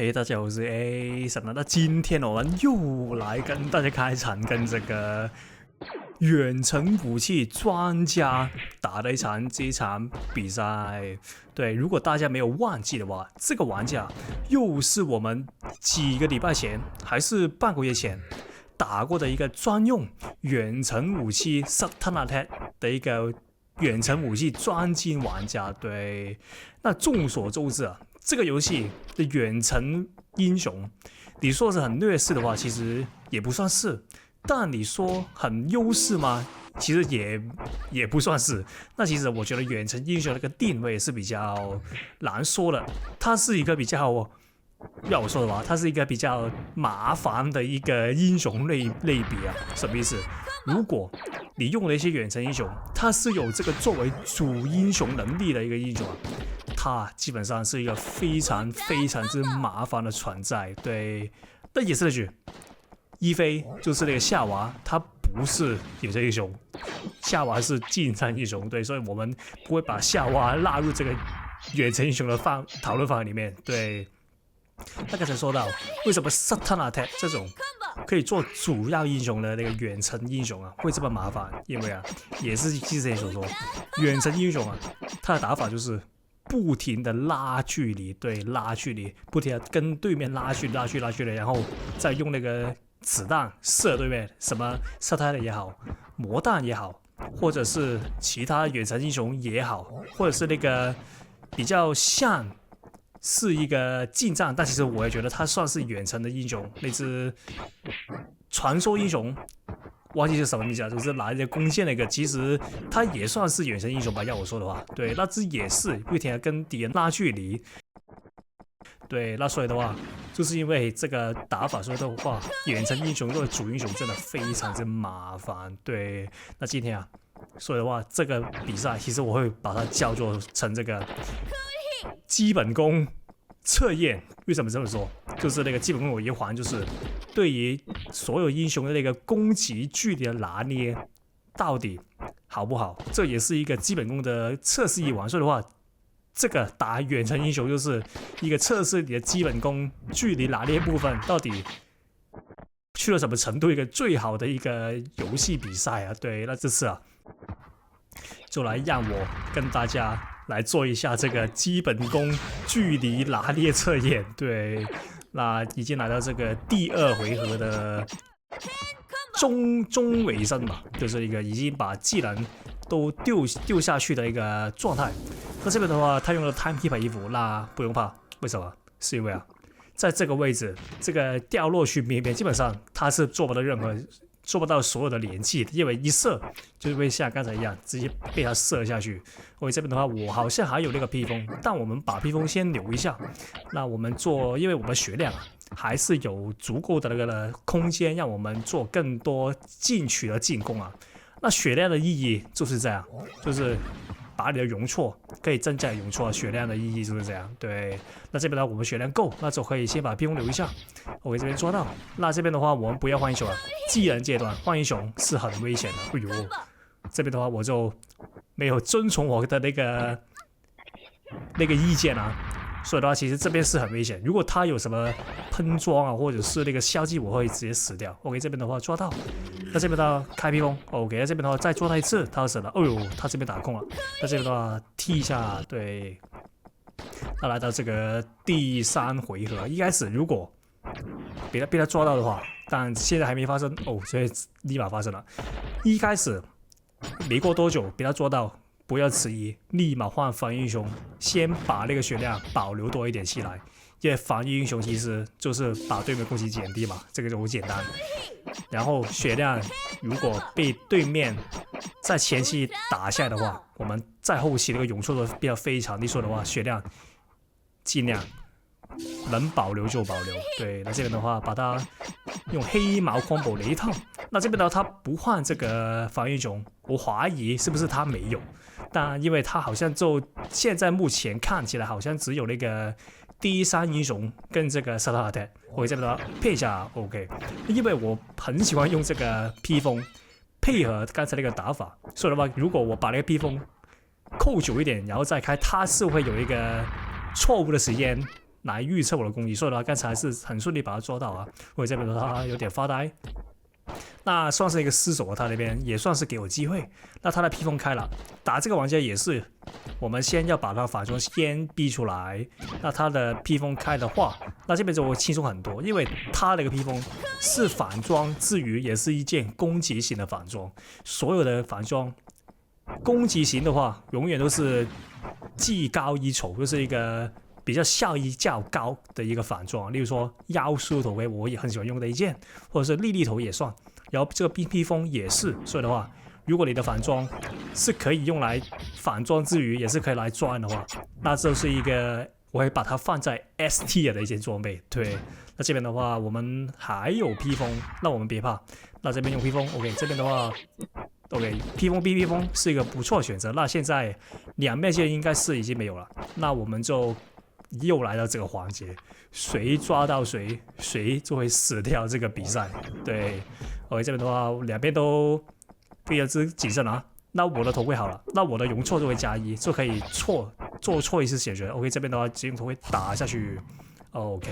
大家好，我是 Ace。那今天我们又來跟大家開場，跟這個遠程武器專家打的這一場比賽。對，如果大家沒有忘記的話，這個玩家又是我們幾個禮拜前還是半個月前打過的一個專用遠程武器 Satanas 的一個遠程武器專精玩家。對，那眾所周知啊，這個遊戲的遠程英雄，你說是很劣勢的話，其實也不算是；但你說很優勢嗎？其實也不算是。那其實我覺得遠程英雄那個定位是比較難說的，它是一個比較，要我說的話，它是一個比較麻煩的一個英雄類別啊。什麼意思？如果你用了一些遠程英雄，它是有這個作為主英雄能力的一個英雄啊，它基本上是一個非常之麻煩的存在。对，那也是那句，伊菲就是那個夏娃，他不是遠程英雄，夏娃是近戰英雄。对，所以我們不會把夏娃納入這個遠程英雄的討論範圍裡面。對，那剛才說到為什麼 Satanas 這種可以做主要英雄的那個遠程英雄啊，會這麼麻煩？因為啊，也是之前所說，遠程英雄啊，他的打法就是不停的拉距離，對，拉距離，不停的跟對面拉距離，然後再用那個子彈射對面，什麼射彈的也好，魔彈也好，或者是其他遠程英雄也好，或者是那個比較像是一個近戰，但其實我也覺得他算是遠程的英雄，那只傳說英雄，忘記是什麼名字了，就是拿一些弓箭那個，其實他也算是遠程英雄吧，要我說的話。对，那只也是不停的跟敵人拉距離。对，那所以的話，就是因為這個打法，所以的話，遠程英雄作為主英雄真的非常之麻煩。對，那今天啊，所以的話，這個比賽其實我會把它叫做成這個基本功測驗。為什麼這麼說？就是那個基本功有一環，就是對於所有英雄的那個攻擊距離的拿捏到底好不好，這也是一個基本功的測試一環。所以的話，這個打遠程英雄就是一個測試你的基本功距離拿捏部分到底去了什麼程度，一個最好的一個遊戲比賽啊。對，那這次啊，就來讓我跟大家來做一下這個基本功距離拿捏測驗。對，那已經來到這個第2回合的中尾聲吧，就是一個已經把技能都丟下去的一個狀態。那這邊的話，他用了 Timekeeper 衣服，那不用怕，為什麼？是因為啊，在這個位置，這個掉落去邊邊，基本上他是做不到所有的連擊，因為一射就會像剛才一樣直接被他射下去。OK， 這邊的話我好像還有那個披風，但我們把披風先留一下。那我們做，因為我們血量還是有足夠的那個空間，讓我們做更多進取的進攻啊。那血量的意義就是這樣，就是把你的容錯可以增加容錯，血量的意義就是這樣。對，那這邊的話我們血量夠，那就可以先把披風留一下。OK， 這邊抓到。那這邊的話我們不要換英雄了，技能階段換英雄是很危險的。哎呦，這邊的話我就沒有遵從我的那個意見啊。所以的話，其實這邊是很危險。如果他有什麼噴裝啊，或者是那個消技，我會直接死掉。OK， 這邊的話抓到，那這邊的話開披風。OK， 那這邊的話再抓他一次，他就死了。哦呦，他這邊打空了。那這邊的話踢一下，對。那來到這個第3回合，一開始如果被他抓到的話，但現在還沒發生哦，所以立馬發生了。一開始沒過多久被他抓到，不要遲疑，立馬換防御英雄，先把那個血量保留多一點起來，因為防御英雄其實就是把對面攻擊減低嘛，這個就很簡單。然後血量如果被對面在前期打下來的話，我們在後期那個容錯都比較非常，你說的話血量盡量能保留就保留。對，那這邊的話把它用黑毛 combo 了一套。那這邊的話他不換這個防御英雄，我懷疑是不是他沒有。但因為他好像就現在目前看起來好像只有那個第3英雄跟這個 Satanas， 我這邊的話配一下 OK， 因為我很喜歡用這個披風配合剛才那個打法，所以的話如果我把那個披風扣久一點，然後再開，它是會有一個錯誤的時間來預測我的攻擊，所以的話剛才是很順利把它抓到啊。我這邊的話有點發呆，那算是一個失手啊，他那邊也算是給我機會。那他的披風開了，打這個玩家也是，我們先要把他反裝先逼出來。那他的披風開的話，那這邊就會輕鬆很多，因為他那個披風是反裝之餘，也是一件攻擊型的反裝。所有的反裝攻擊型的話，永遠都是技高一籌，就是一個比較效益較高的一個反裝。例如說妖術頭盔，我也很喜歡用的一件，或者是莉莉頭也算。然後這個披風也是，所以的話，如果你的反裝是可以用來反裝之餘，也是可以來賺的話，那這是一個我會把它放在 S tier 的一件裝備。對，那這邊的話，我們還有披風，那我們別怕。那這邊用披風 ，OK， 這邊的話 ，OK， 披風 B 披風是一個不錯的選擇。那現在兩面劍應該是已經沒有了，那我們就又來到這個環節，誰抓到誰，誰就會死掉這個比賽。對。OK， 這邊的話，兩邊都非常之謹慎啊。那我的頭盔好了，那我的容錯就會加1，就可以做錯一次解決。OK， 這邊的話，直接頭盔打下去。OK，